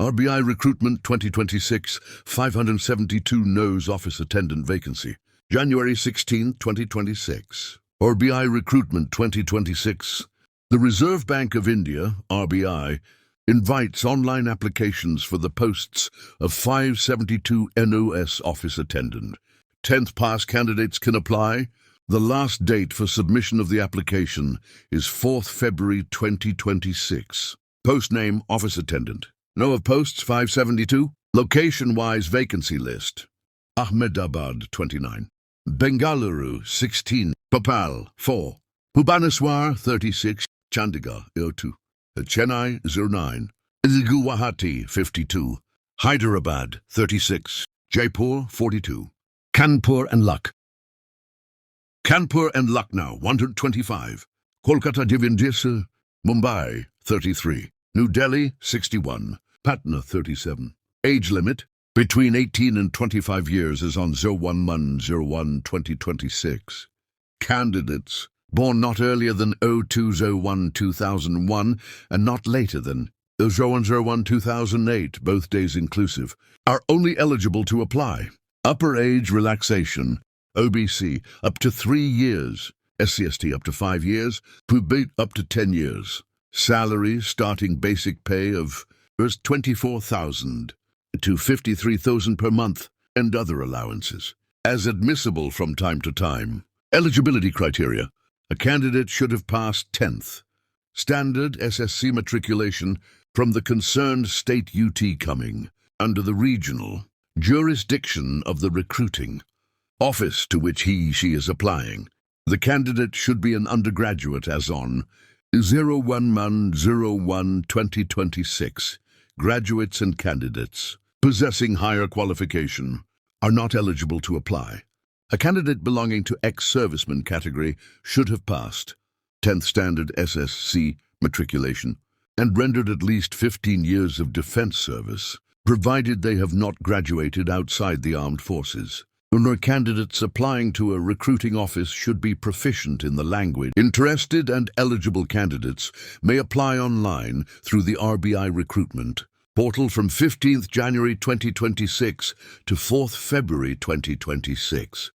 RBI Recruitment 2026, 572 Nose Office Attendant Vacancy. January 16, 2026. RBI Recruitment 2026. The Reserve Bank of India, RBI, invites online applications for the posts of 572 NOS Office Attendant. 10th pass candidates can apply. The last date for submission of the application is 4th February 2026. Post name, Office Attendant. Know of posts 572. Location-wise vacancy list. Ahmedabad 29. Bengaluru 16. Bhopal 4. Bhubaneswar 36. Chandigarh 02. Chennai 09. Guwahati 52. Hyderabad 36. Jaipur 42. Kanpur and Lucknow 125. Kolkata 26. Mumbai 33. New Delhi 61. Patna 37. Age limit between 18 and 25 years is on 01/01/2026. Candidates born not earlier than 02/01/2001 and not later than 01/01/2008, both days inclusive, are only eligible to apply. Upper age relaxation, OBC up to 3 years, SCST up to 5 years, PUB up to 10 years. Salary starting basic pay of 24,000 to 53,000 per month and other allowances, as admissible from time to time. Eligibility criteria. A candidate should have passed 10th standard SSC matriculation from the concerned state UT coming under the regional jurisdiction of the recruiting office to which she is applying. The candidate should be an undergraduate as on 01/01/2026. Graduates and candidates possessing higher qualification are not eligible to apply. A candidate belonging to ex-serviceman category should have passed 10th standard SSC matriculation and rendered at least 15 years of defense service, provided they have not graduated outside the armed forces. Candidates applying to a recruiting office should be proficient in the language. Interested and eligible candidates may apply online through the RBI recruitment portal from 15th January 2026 to 4th February 2026.